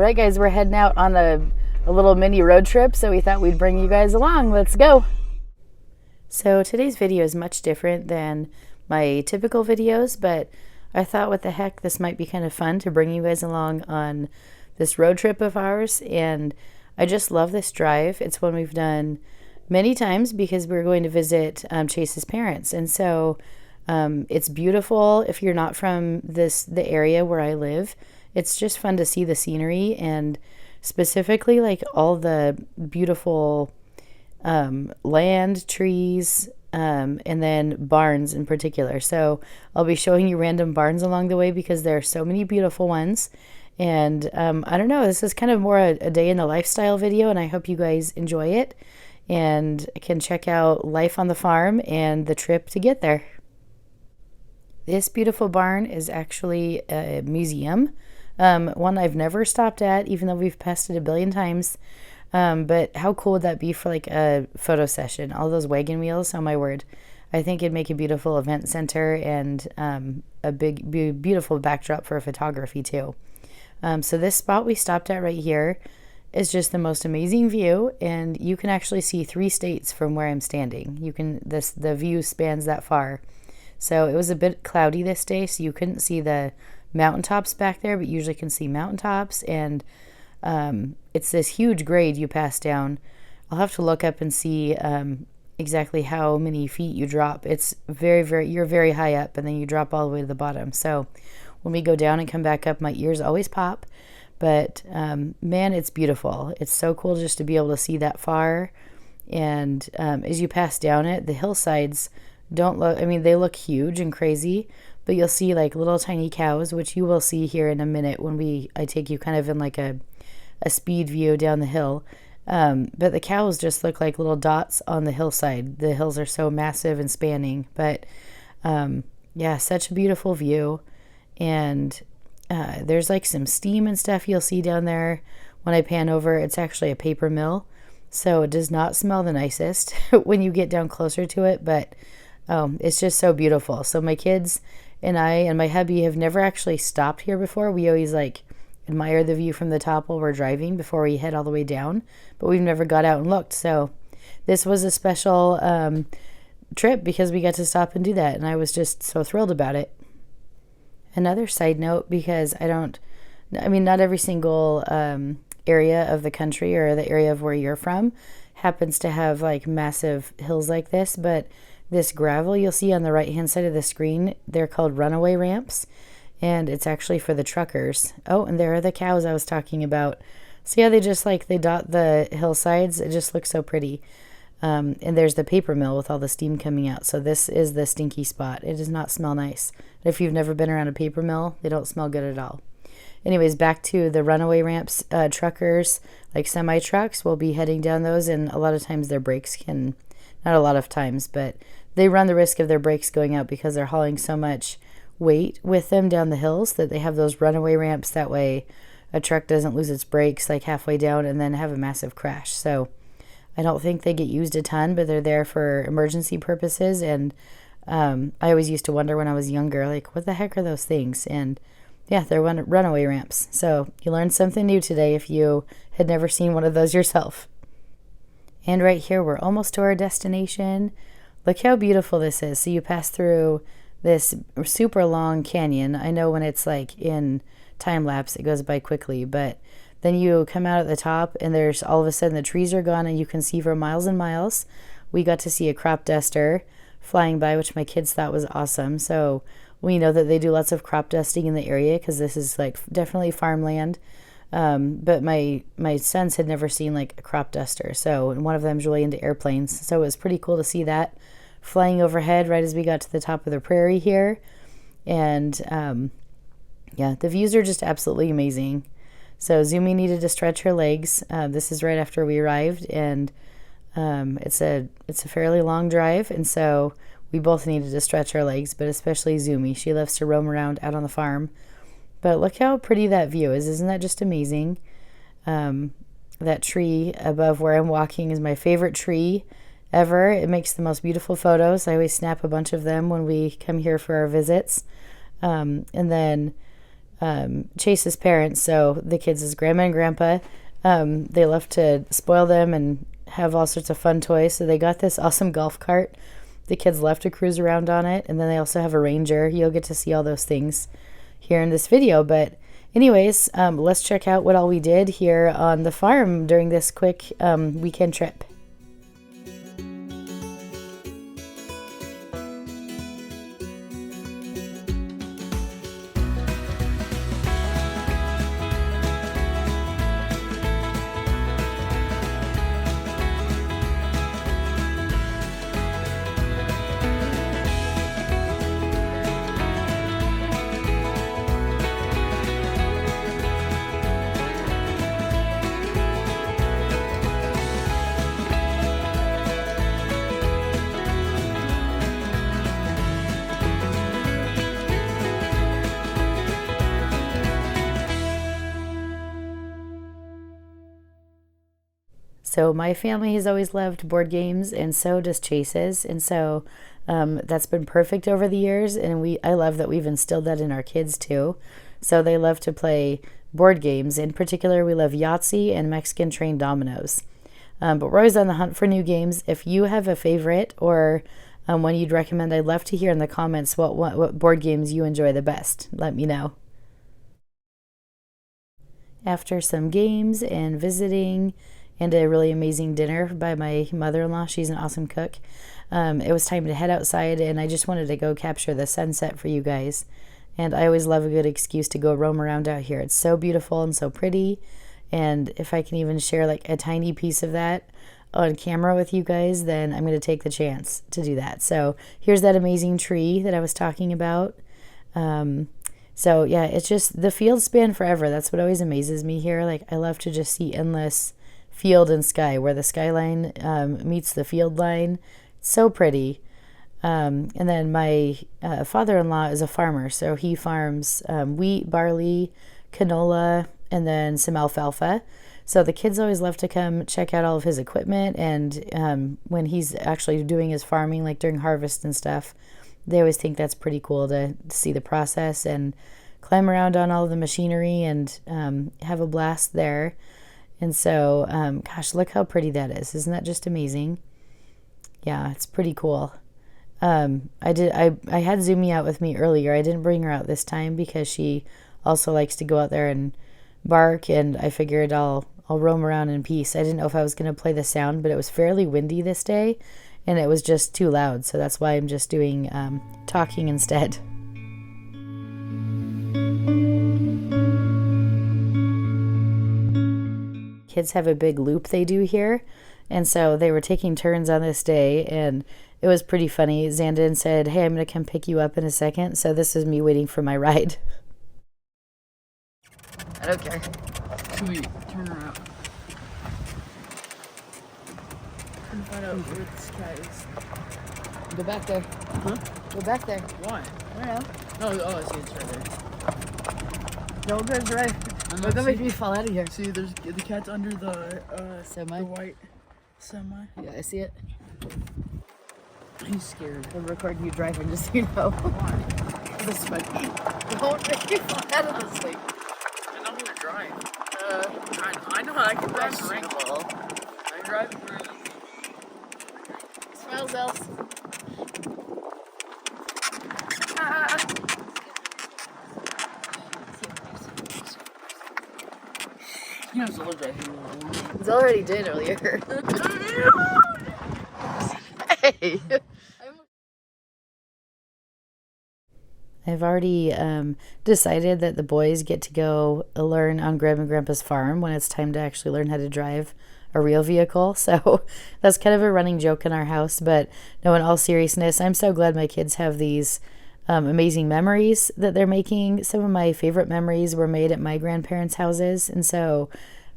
right, guys, we're heading out on a little mini road trip, so we thought we'd bring you guys along. Let's go. So today's video is much different than my typical videos, but I thought, what the heck, this might be kind of fun to bring you guys along on this road trip of ours. And I just love this drive. It's one we've done many times because we're going to visit Chase's parents. And so it's beautiful. If you're not from the area where I live, it's just fun to see the scenery, and specifically like all the beautiful land, trees, and then barns in particular. So I'll be showing you random barns along the way because there are so many beautiful ones. And I don't know, this is kind of more a day in the lifestyle video, and I hope you guys enjoy it and can check out life on the farm and the trip to get there. This beautiful barn is actually a museum, one I've never stopped at, even though we've passed it a billion times. But how cool would that be for like a photo session? All those wagon wheels, oh my word. I think it'd make a beautiful event center and a beautiful backdrop for photography too. So this spot we stopped at right here is just the most amazing view, and you can actually see 3 states from where I'm standing. The view spans that far. So it was a bit cloudy this day, so you couldn't see the mountaintops back there, but you usually can see mountaintops, and it's this huge grade you pass down. I'll have to look up and see exactly how many feet you drop. It's you're very high up, and then you drop all the way to the bottom. So when we go down and come back up, my ears always pop. But man, it's beautiful. It's so cool just to be able to see that far. And as you pass down it, the hillsides don't look, I mean, they look huge and crazy, but you'll see like little tiny cows, which you will see here in a minute when I take you kind of in like a speed view down the hill. But the cows just look like little dots on the hillside. The hills are so massive and spanning, but yeah, such a beautiful view. And there's like some steam and stuff you'll see down there. When I pan over, it's actually a paper mill, so it does not smell the nicest when you get down closer to it, but it's just so beautiful. So my kids and I and my hubby have never actually stopped here before. We always like admire the view from the top while we're driving before we head all the way down, but we've never got out and looked. So this was a special trip because we got to stop and do that, and I was just so thrilled about it. Another side note, because not every single area of the country or the area of where you're from happens to have like massive hills like this, but this gravel you'll see on the right hand side of the screen, they're called runaway ramps, and it's actually for the truckers. Oh, and there are the cows I was talking about. So yeah, they dot the hillsides. It just looks so pretty. And there's the paper mill with all the steam coming out. So this is the stinky spot. It does not smell nice. If you've never been around a paper mill, they don't smell good at all. Anyways, back to the runaway ramps. Truckers, like semi trucks, will be heading down those, and a lot of times their brakes not a lot of times, but they run the risk of their brakes going out because they're hauling so much weight with them down the hills that they have those runaway ramps. That way a truck doesn't lose its brakes like halfway down and then have a massive crash. So I don't think they get used a ton, but they're there for emergency purposes. And I always used to wonder when I was younger, like, what the heck are those things? And yeah, they're runaway ramps. So you learned something new today if you had never seen one of those yourself. And right here, we're almost to our destination. Look how beautiful this is. So you pass through this super long canyon. I know when it's like in time lapse, it goes by quickly, but then you come out at the top and there's all of a sudden the trees are gone and you can see for miles and miles. We got to see a crop duster flying by, which my kids thought was awesome. So we know that they do lots of crop dusting in the area because this is like definitely farmland. But my sons had never seen like a crop duster. So, and one of them's really into airplanes. So it was pretty cool to see that flying overhead right as we got to the top of the prairie here. And yeah, the views are just absolutely amazing. So Zumi needed to stretch her legs. This is right after we arrived, and it's a fairly long drive, and so we both needed to stretch our legs, but especially Zumi. She loves to roam around out on the farm. But look how pretty that view is. Isn't that just amazing? That tree above where I'm walking is my favorite tree ever. It makes the most beautiful photos. I always snap a bunch of them when we come here for our visits. And then Chase's parents, so the kids' grandma and grandpa, they love to spoil them and have all sorts of fun toys. So they got this awesome golf cart. The kids love to cruise around on it. And then they also have a ranger. You'll get to see all those things here in this video. But anyways, let's check out what all we did here on the farm during this quick weekend trip. So my family has always loved board games, and so does Chase's, and so that's been perfect over the years. And I love that we've instilled that in our kids too. So they love to play board games. In particular, we love Yahtzee and Mexican train dominoes. But we're always on the hunt for new games. If you have a favorite or one you'd recommend, I'd love to hear in the comments what board games you enjoy the best. Let me know. After some games and visiting and a really amazing dinner by my mother-in-law, she's an awesome cook, it was time to head outside, and I just wanted to go capture the sunset for you guys. And I always love a good excuse to go roam around out here. It's so beautiful and so pretty, and if I can even share like a tiny piece of that on camera with you guys, then I'm going to take the chance to do that. So here's that amazing tree that I was talking about. So yeah, it's just, the fields span forever. That's what always amazes me here. Like, I love to just see endless field and sky where the skyline meets the field line. It's so pretty. And then my father-in-law is a farmer, so he farms wheat, barley, canola, and then some alfalfa. So the kids always love to come check out all of his equipment, and when he's actually doing his farming, like during harvest and stuff, they always think that's pretty cool to see the process and climb around on all of the machinery and have a blast there. And so, gosh, look how pretty that is. Isn't that just amazing? Yeah, it's pretty cool. I had Zumi out with me earlier. I didn't bring her out this time because she also likes to go out there and bark, and I figured I'll roam around in peace. I didn't know if I was going to play the sound, but it was fairly windy this day, and it was just too loud, so that's why I'm just doing talking instead. Kids have a big loop they do here, and so they were taking turns on this day, and it was pretty funny. Zandon said, "Hey, I'm going to come pick you up in a second," so this is me waiting for my ride. I don't care. Sweet, turn around. Couldn't find out where the sky is. Go back there. Huh? Go back there. Why? I don't know. Oh, I see, it's right there. Don't go drive. Don't Don't make me fall out of here. See, there's the cat's under the Semi? the white semi. Yeah, I see it. He's scared. I'm recording you driving, just so you know. Why? This funny. Don't make me fall out of this thing. I know how to drive. I know how I can drive Questionable. I drive really. Smiles, else. He knows all driving. It's already did earlier. Hey. I've already decided that the boys get to go learn on Grandma and Grandpa's farm when it's time to actually learn how to drive a real vehicle. So that's kind of a running joke in our house. But no, in all seriousness, I'm so glad my kids have these amazing memories that they're making. Some of my favorite memories were made at my grandparents' houses. And so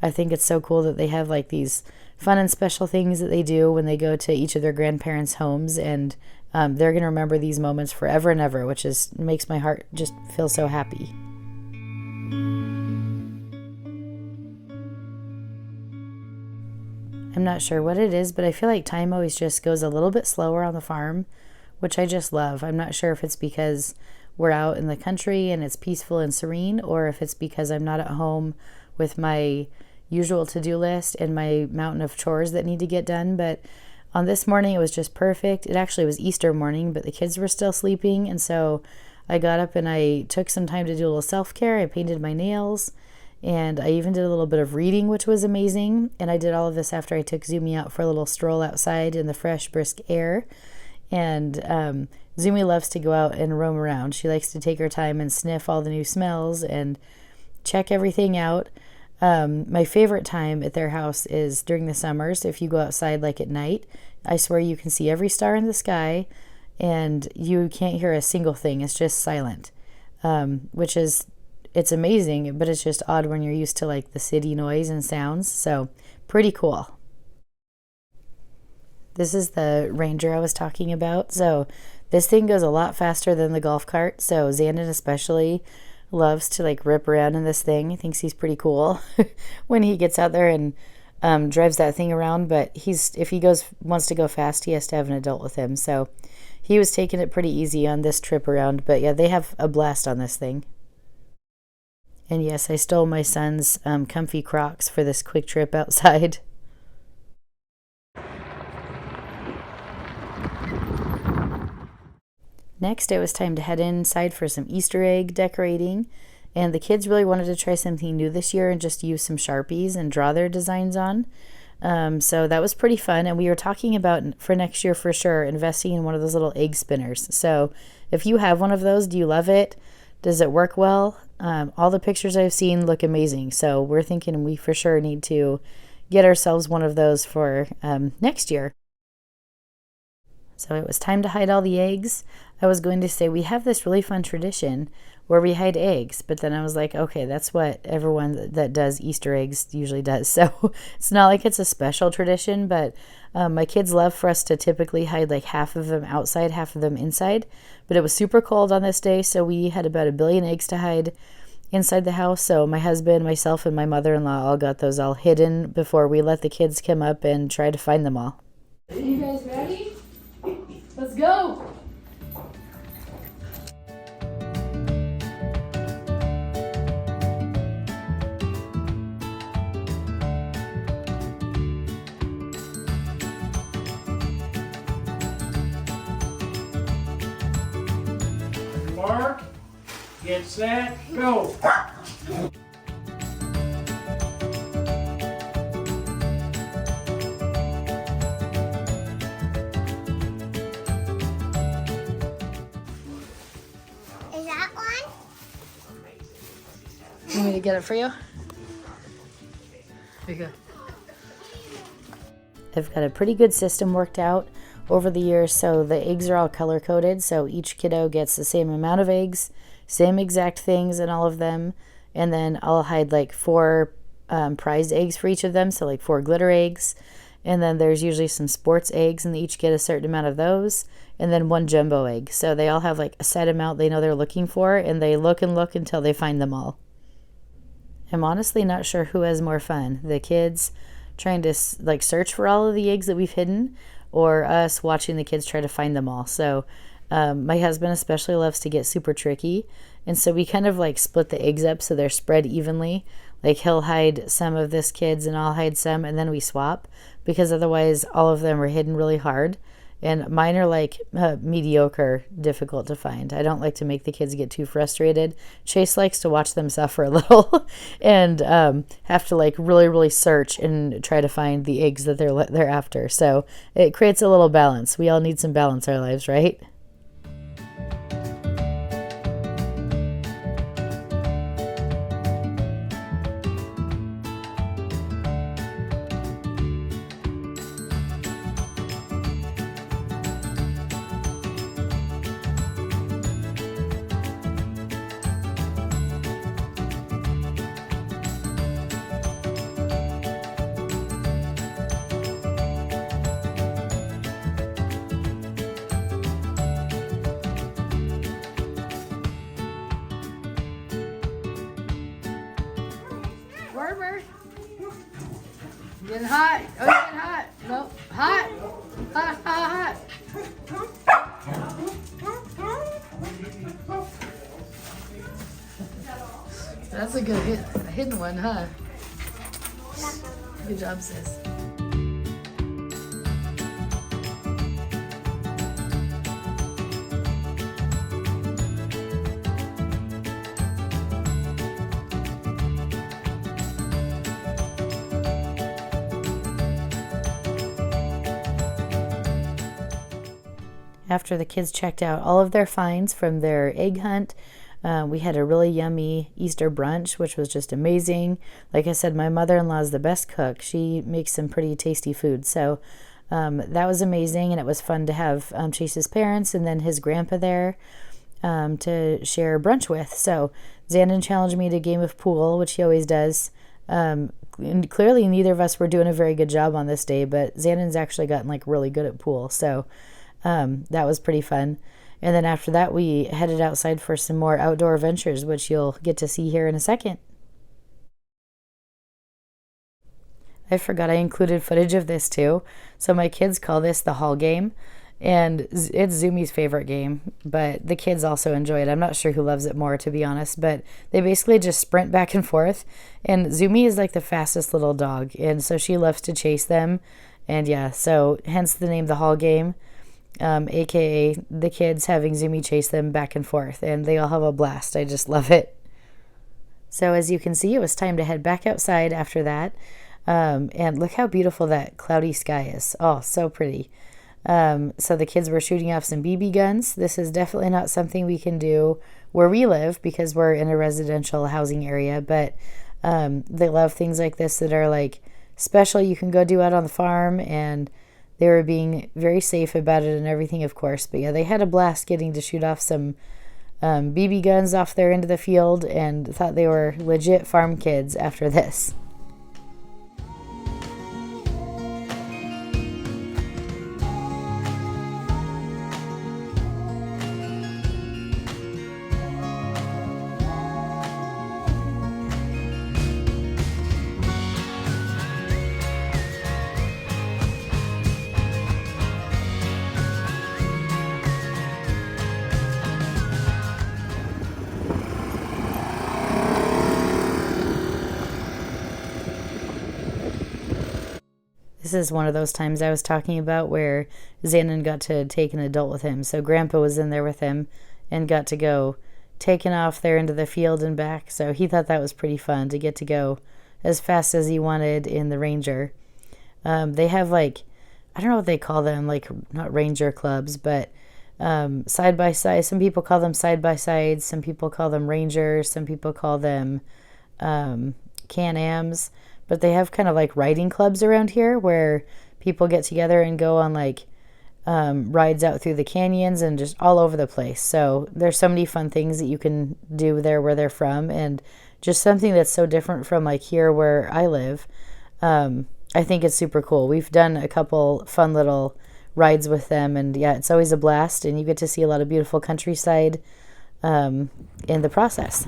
I think it's so cool that they have like these fun and special things that they do when they go to each of their grandparents' homes, and they're going to remember these moments forever and ever, which makes my heart just feel so happy. I'm not sure what it is, but I feel like time always just goes a little bit slower on the farm, which I just love. I'm not sure if it's because we're out in the country and it's peaceful and serene, or if it's because I'm not at home with my usual to-do list and my mountain of chores that need to get done. But on this morning, it was just perfect. It actually was Easter morning, but the kids were still sleeping. And so I got up and I took some time to do a little self-care. I painted my nails and I even did a little bit of reading, which was amazing. And I did all of this after I took Zumi out for a little stroll outside in the fresh, brisk air. And Zumi loves to go out and roam around. She likes to take her time and sniff all the new smells and check everything out. My favorite time at their house is during the summers. If you go outside like at night, I swear you can see every star in the sky and you can't hear a single thing. It's just silent, which is, it's amazing, but it's just odd when you're used to like the city noise and sounds. So pretty cool. This is the Ranger I was talking about. So this thing goes a lot faster than the golf cart. So Zandon especially loves to like rip around in this thing. He thinks he's pretty cool when he gets out there and drives that thing around. But if he wants to go fast, he has to have an adult with him. So he was taking it pretty easy on this trip around. But yeah, they have a blast on this thing. And yes, I stole my son's comfy Crocs for this quick trip outside. Next, it was time to head inside for some Easter egg decorating, and the kids really wanted to try something new this year and just use some Sharpies and draw their designs on. So that was pretty fun, and we were talking about for next year for sure investing in one of those little egg spinners. So if you have one of those, do you love it? Does it work well? All the pictures I've seen look amazing, so we're thinking we for sure need to get ourselves one of those for next year. So it was time to hide all the eggs. I was going to say we have this really fun tradition where we hide eggs, but then I was like, okay, that's what everyone that does Easter eggs usually does. So it's not like it's a special tradition, but my kids love for us to typically hide like half of them outside, half of them inside. But it was super cold on this day, so we had about 1 billion eggs to hide inside the house. So my husband, myself, and my mother-in-law all got those all hidden before we let the kids come up and try to find them all. Are you guys ready? Let's go! Mark, get set, go! You want me to get it for you? Here you go. I've got a pretty good system worked out over the years, so the eggs are all color coded, so each kiddo gets the same amount of eggs, same exact things in all of them, and then I'll hide like 4 prize eggs for each of them, so like 4 glitter eggs, and then there's usually some sports eggs, and they each get a certain amount of those, and then 1 jumbo egg. So they all have like a set amount they know they're looking for, and they look and look until they find them all. I'm honestly not sure who has more fun, the kids trying to like search for all of the eggs that we've hidden, or us watching the kids try to find them all. So my husband especially loves to get super tricky, and so we kind of like split the eggs up so they're spread evenly. Like he'll hide some of this kid's and I'll hide some, and then we swap, because otherwise all of them are hidden really hard. And mine are like mediocre, difficult to find. I don't like to make the kids get too frustrated. Chase likes to watch them suffer a little and have to like really, really search and try to find the eggs that they're after. So it creates a little balance. We all need some balance in our lives, right? Warmer. Getting hot. Oh, getting hot. Nope. Hot. Hot, hot, hot. That's a good hidden one, huh? Good job, sis. After the kids checked out all of their finds from their egg hunt, we had a really yummy Easter brunch, which was just amazing. Like I said, my mother-in-law is the best cook. She makes some pretty tasty food. So that was amazing, and it was fun to have Chase's parents and then his grandpa there to share brunch with. So Zandon challenged me to a game of pool, which he always does. And clearly neither of us were doing a very good job on this day, but Zandon's actually gotten like really good at pool. So that was pretty fun. And then after that, we headed outside for some more outdoor adventures, which you'll get to see here in a second. I forgot I included footage of this too. So my kids call this the hall game, and it's Zumi's favorite game, but the kids also enjoy it. I'm not sure who loves it more, to be honest, but they basically just sprint back and forth, and Zumi is like the fastest little dog, and so she loves to chase them. And yeah, so hence the name the hall game. AKA the kids having Zumi chase them back and forth, and they all have a blast. I just love it. So as you can see, it was time to head back outside after that. And look how beautiful that cloudy sky is. Oh, so pretty. So the kids were shooting off some BB guns. This is definitely not something we can do where we live because we're in a residential housing area, but they love things like this that are like special you can go do out on the farm, and they were being very safe about it and everything, of course. But yeah, they had a blast getting to shoot off some BB guns off there into the field, and thought they were legit farm kids after this. This is one of those times I was talking about where Zandon got to take an adult with him. So Grandpa was in there with him and got to go taking off there into the field and back. So he thought that was pretty fun to get to go as fast as he wanted in the Ranger. They have like, I don't know what they call them, like not Ranger clubs, but side by side. Some people call them side by sides. Some people call them Rangers. Some people call them Can-Ams. But they have kind of like riding clubs around here where people get together and go on like rides out through the canyons and just all over the place. So there's so many fun things that you can do there where they're from, and just something that's so different from like here where I live. I think it's super cool. We've done a couple fun little rides with them, and yeah, it's always a blast, and you get to see a lot of beautiful countryside in the process.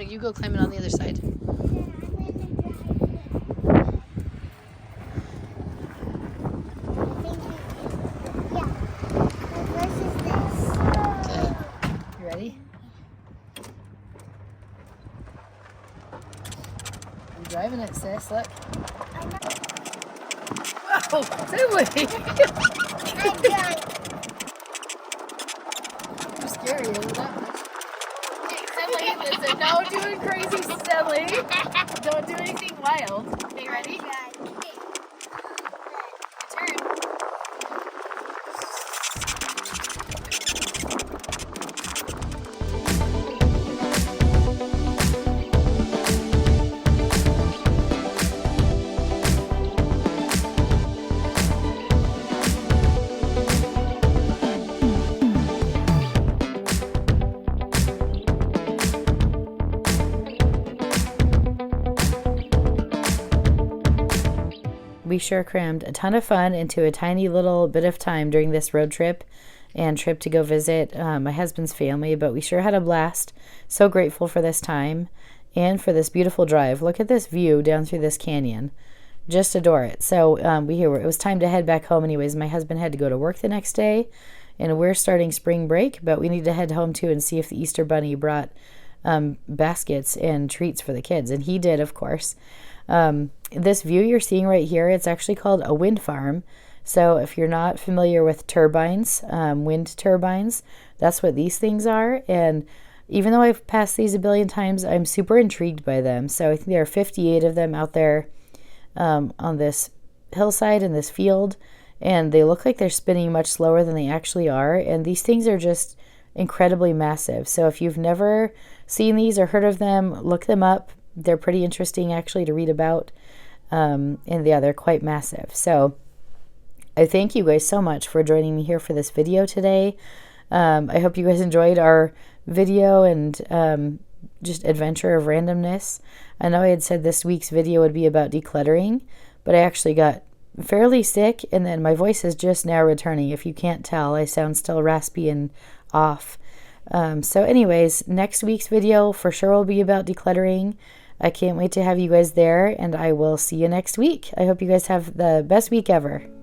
You go climbing on the other side. Okay. You ready? I'm driving it, sis. Look. Whoa! Finley! You're scary, isn't that much? Listen, no doing crazy, silly. Don't do anything wild. Okay, ready? Turn. We sure crammed a ton of fun into a tiny little bit of time during this road trip and trip to go visit my husband's family, but we sure had a blast. So grateful for this time and for this beautiful drive. Look at this view down through this canyon. just adore it. So it was time to head back home anyways. My husband had to go to work the next day, and we're starting spring break, but we need to head home too and see if the Easter Bunny brought baskets and treats for the kids. And he did, of course. This view you're seeing right here, it's actually called a wind farm. So if you're not familiar with turbines, wind turbines, that's what these things are. And even though I've passed these a billion times, I'm super intrigued by them. So I think there are 58 of them out there on this hillside in this field, and they look like they're spinning much slower than they actually are. And these things are just incredibly massive. So if you've never seen these or heard of them, look them up. They're pretty interesting actually to read about. And yeah, they're quite massive. So I thank you guys so much for joining me here for this video today. I hope you guys enjoyed our video and just adventure of randomness. I know I had said this week's video would be about decluttering, but I actually got fairly sick, and then my voice is just now returning. If you can't tell, I sound still raspy and off. So anyways, next week's video for sure will be about decluttering. I can't wait to have you guys there, and I will see you next week. I hope you guys have the best week ever.